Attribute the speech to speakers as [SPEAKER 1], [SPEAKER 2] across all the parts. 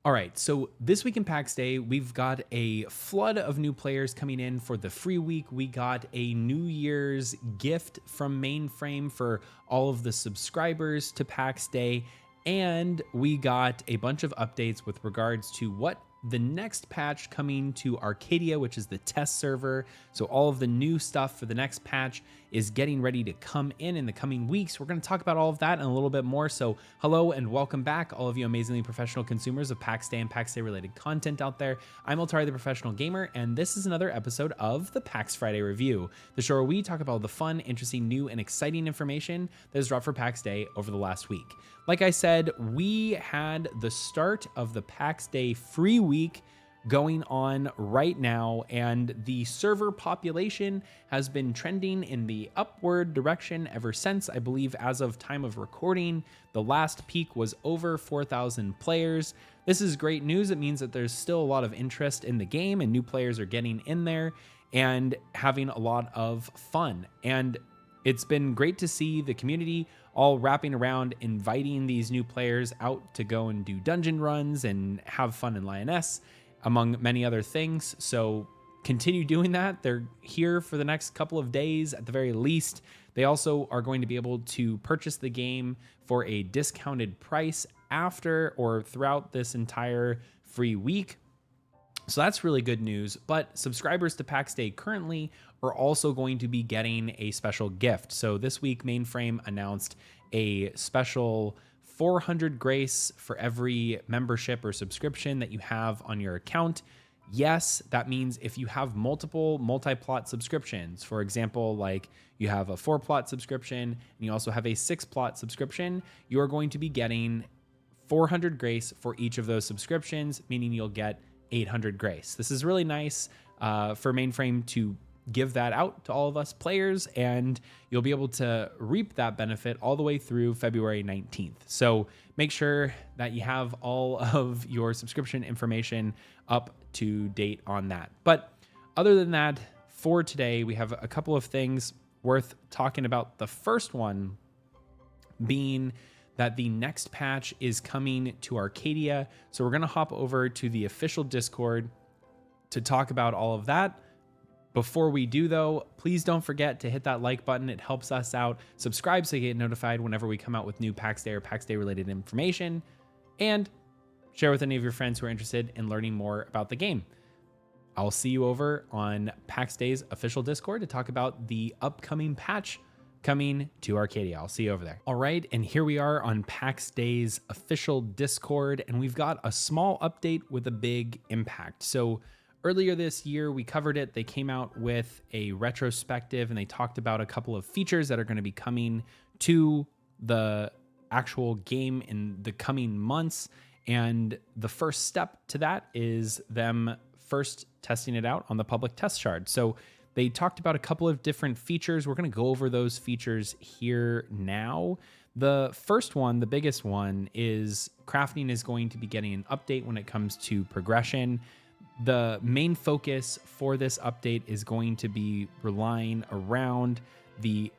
[SPEAKER 1] All right, so this week in Pax Day, we've got a flood of new players coming in for the free week. We got a New Year's gift from Mainframe for all of the subscribers to Pax Day, and we got a bunch of updates with regards to what the next patch coming to Arcadia, which is the test server. So all of the new stuff for the next patch is getting ready to come in the coming weeks. We're going to talk about all of that and a little bit more. So hello and welcome back, all of you amazingly professional consumers of Pax Day and Pax Day related content out there. I'm Altari, the professional gamer, and this is another episode of the Pax Friday Review, the show where we talk about the fun, interesting, new, and exciting information that has dropped for Pax Day over the last week. Like I said, we had the start of the Pax Day free week going on right now, and the server population has been trending in the upward direction ever since. I believe as of time of recording, the last peak was over 4,000 players. This is great news. It means that there's still a lot of interest in the game and new players are getting in there and having a lot of fun. And it's been great to see the community all wrapping around, inviting these new players out to go and do dungeon runs and have fun in Lyonesse, among many other things. So continue doing that. They're here for the next couple of days at the very least. They also are going to be able to purchase the game for a discounted price after or throughout this entire free week. So that's really good news. But subscribers to Pax Day currently are also going to be getting a special gift. So this week, Mainframe announced a special 400 grace for every membership or subscription that you have on your account. Yes, that means if you have multiple multi-plot subscriptions, for example, like you have a 4-plot subscription and you also have a 6-plot subscription, you are going to be getting 400 grace for each of those subscriptions, meaning you'll get 800 grace. This is really nice for Mainframe to give that out to all of us players, and you'll be able to reap that benefit all the way through February 19th. So make sure that you have all of your subscription information up to date on that. But other than that, for today, we have a couple of things worth talking about. The first one being that the next patch is coming to Arcadia. So we're going to hop over to the official Discord to talk about all of that. Before we do, though, please don't forget to hit that like button. It helps us out. Subscribe so you get notified whenever we come out with new Pax Day or Pax Day related information. And share with any of your friends who are interested in learning more about the game. I'll see you over on Pax Day's official Discord to talk about the upcoming patch coming to Arcadia. I'll see you over there. All right, and here we are on Pax Day's official Discord, and we've got a small update with a big impact. So earlier this year, we covered it. They came out with a retrospective and they talked about a couple of features that are going to be coming to the actual game in the coming months. And the first step to that is them first testing it out on the public test shard. So they talked about a couple of different features. We're going to go over those features here now. The first one, the biggest one, is crafting is going to be getting an update when it comes to progression. The main focus for this update is going to be relying around the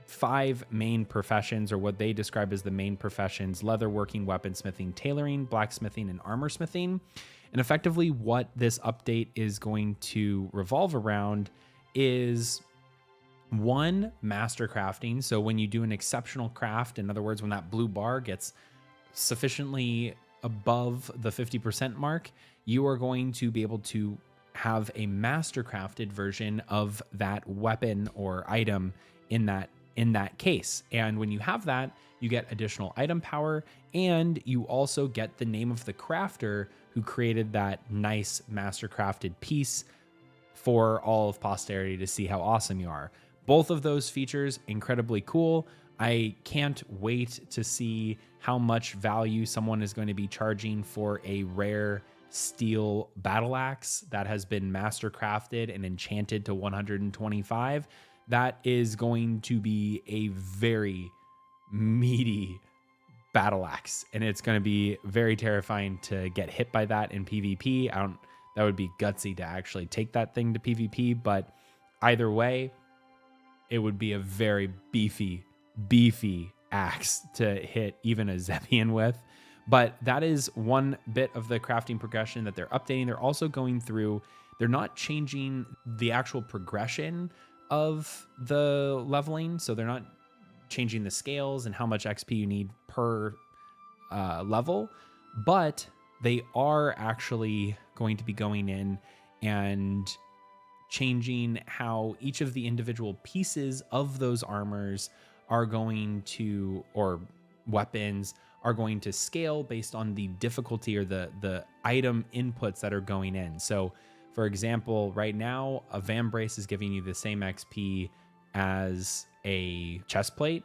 [SPEAKER 1] 5 main professions, or what they describe as the main professions: leatherworking, weaponsmithing, tailoring, blacksmithing, and armor smithing. And effectively what this update is going to revolve around is, 1, master crafting. So when you do an exceptional craft, in other words, when that blue bar gets sufficiently above the 50% mark, you are going to be able to have a master crafted version of that weapon or item in that case. And when you have that, you get additional item power, and you also get the name of the crafter who created that nice master crafted piece for all of posterity to see how awesome you are. Both of those features, incredibly cool. I can't wait to see how much value someone is going to be charging for a rare steel battle axe that has been master crafted and enchanted to 125. That is going to be a very meaty battle axe, and it's going to be very terrifying to get hit by that in PvP. That would be gutsy to actually take that thing to PvP, but either way, it would be a very beefy axe to hit even a Zeppian with. But that is one bit of the crafting progression that they're updating. They're also going through, they're not changing the actual progression of the leveling. So they're not changing the scales and how much XP you need per level, but they are actually going to be going in and changing how each of the individual pieces of those armors are going to, or weapons are going to scale based on the difficulty or the item inputs that are going in. So for example, right now a vambrace is giving you the same XP as a chest plate,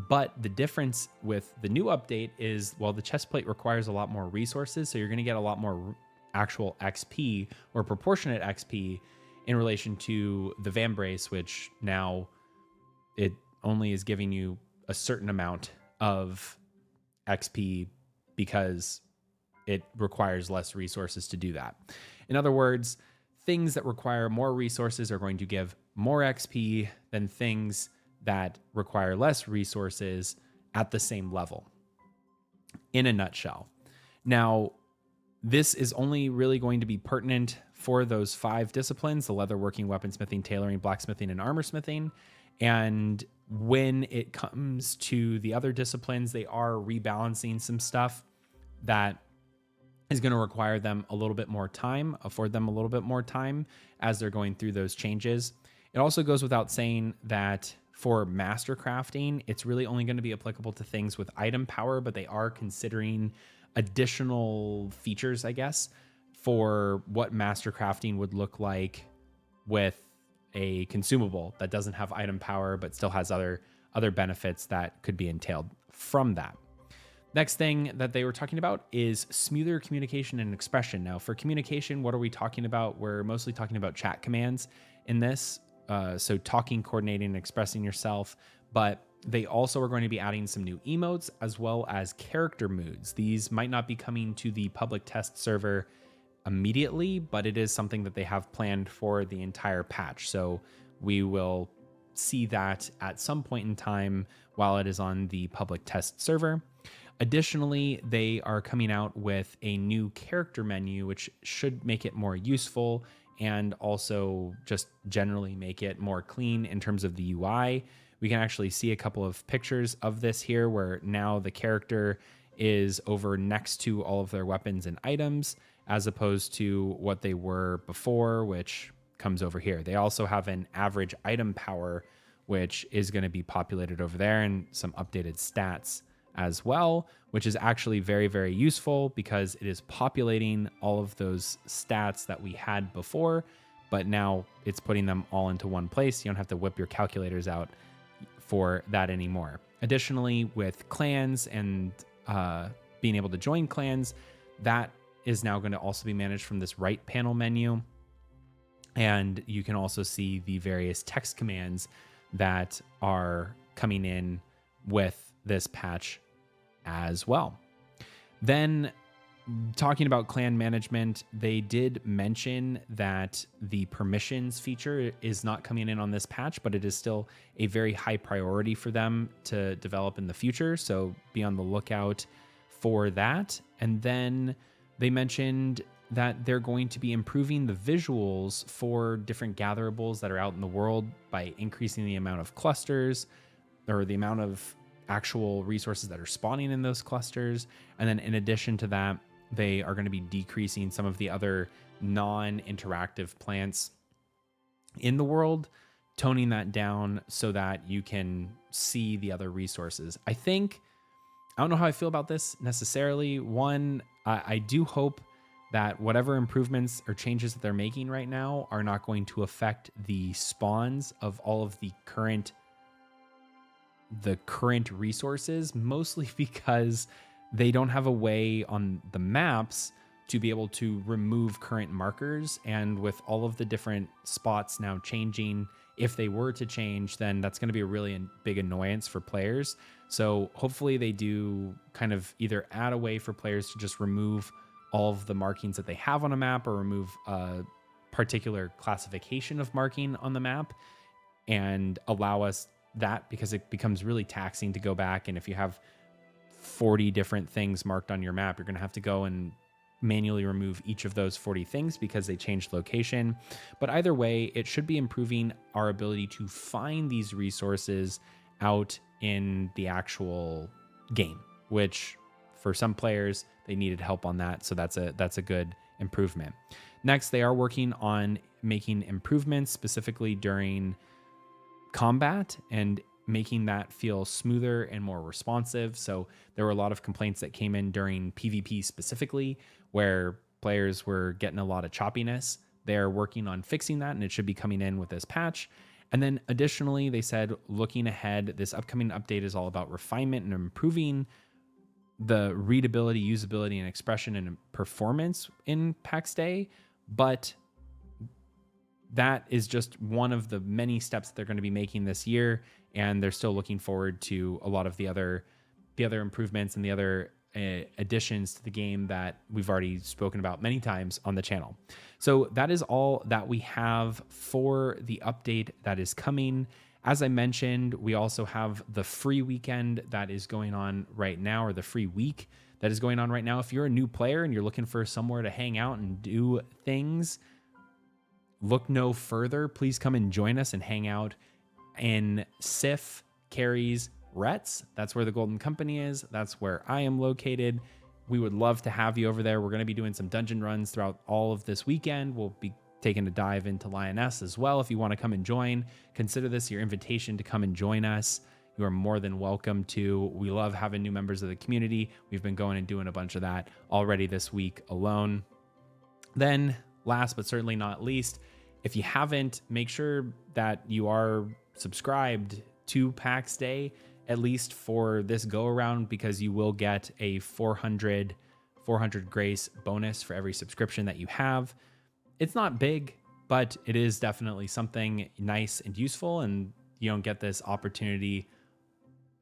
[SPEAKER 1] but the difference with the new update is, well, the chest plate requires a lot more resources, so you're going to get a lot more actual XP or proportionate XP in relation to the vambrace, which now it only is giving you a certain amount of XP because it requires less resources to do that. In other words, things that require more resources are going to give more XP than things that require less resources at the same level, in a nutshell. Now, this is only really going to be pertinent for those 5 disciplines: the leatherworking, weaponsmithing, tailoring, blacksmithing, and armorsmithing. And when it comes to the other disciplines, they are rebalancing some stuff that is going to require them a little bit more time, afford them a little bit more time as they're going through those changes. It also goes without saying that for master crafting, it's really only going to be applicable to things with item power, but they are considering additional features, I guess, for what master crafting would look like with a consumable that doesn't have item power, but still has other benefits that could be entailed from that. Next thing that they were talking about is smoother communication and expression. Now, for communication, what are we talking about? We're mostly talking about chat commands in this. So talking, coordinating, and expressing yourself. But they also are going to be adding some new emotes as well as character moods. These might not be coming to the public test server immediately, but it is something that they have planned for the entire patch. So we will see that at some point in time while it is on the public test server. Additionally, they are coming out with a new character menu, which should make it more useful and also just generally make it more clean in terms of the UI. We can actually see a couple of pictures of this here, where now the character is over next to all of their weapons and items, as opposed to what they were before, which comes over here. They also have an average item power, which is going to be populated over there, and some updated stats as well, which is actually very, very useful because it is populating all of those stats that we had before, but now it's putting them all into one place. You don't have to whip your calculators out for that anymore. Additionally, with clans and being able to join clans, that is now going to also be managed from this right panel menu. And you can also see the various text commands that are coming in with this patch as well. Then, talking about clan management, they did mention that the permissions feature is not coming in on this patch, but it is still a very high priority for them to develop in the future. So be on the lookout for that. And then they mentioned that they're going to be improving the visuals for different gatherables that are out in the world by increasing the amount of clusters, or the amount of actual resources that are spawning in those clusters. And then in addition to that, they are going to be decreasing some of the other non-interactive plants in the world, toning that down so that you can see the other resources. I don't know how I feel about this necessarily. One, I do hope that whatever improvements or changes that they're making right now are not going to affect the spawns of all of the current resources, mostly because they don't have a way on the maps to be able to remove current markers. And with all of the different spots now changing, if they were to change, then that's going to be a really big annoyance for players. So hopefully they do kind of either add a way for players to just remove all of the markings that they have on a map, or remove a particular classification of marking on the map, and allow us that, because it becomes really taxing to go back. And if you have 40 different things marked on your map. You're going to have to go and manually remove each of those 40 things because they changed location. But either way, it should be improving our ability to find these resources out in the actual game, which for some players, they needed help on that. So that's a good improvement. Next, they are working on making improvements specifically during combat and making that feel smoother and more responsive. So there were a lot of complaints that came in during PvP specifically, where players were getting a lot of choppiness. They're working on fixing that, and it should be coming in with this patch. And then additionally, they said, looking ahead, this upcoming update is all about refinement and improving the readability, usability, and expression and performance in Pax Dei. But that is just one of the many steps that they're going to be making this year, and they're still looking forward to a lot of the other improvements and the other additions to the game that we've already spoken about many times on the channel. So that is all that we have for the update that is coming. As I mentioned, we also have the free weekend that is going on right now, or the free week that is going on right now. If you're a new player and you're looking for somewhere to hang out and do things, look no further. Please come and join us and hang out in Sif, Carrie's, Rhett's. That's where the Golden Company is. That's where I am located. We would love to have you over there. We're going to be doing some dungeon runs throughout all of this weekend. We'll be taking a dive into Lyonesse as well. If you want to come and join, consider this your invitation to come and join us. You are more than welcome to. We love having new members of the community. We've been going and doing a bunch of that already this week alone. Then last but certainly not least, if you haven't, make sure that you are subscribed to Pax Dei, at least for this go around, because you will get a 400 grace bonus for every subscription that you have. It's not big, but it is definitely something nice and useful, and you don't get this opportunity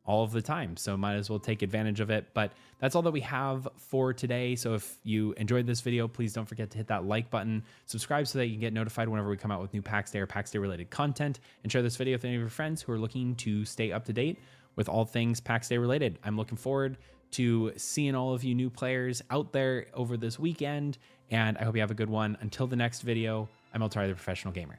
[SPEAKER 1] all of the time, so might as well take advantage of it. But that's all that we have for today. So if you enjoyed this video, please don't forget to hit that like button, subscribe so that you can get notified whenever we come out with new Pax Dei or Pax Dei related content, and share this video with any of your friends who are looking to stay up to date with all things Pax Dei related. I'm looking forward to seeing all of you new players out there over this weekend, and I hope you have a good one. Until the next video, I'm Altari, the Professional Gamer.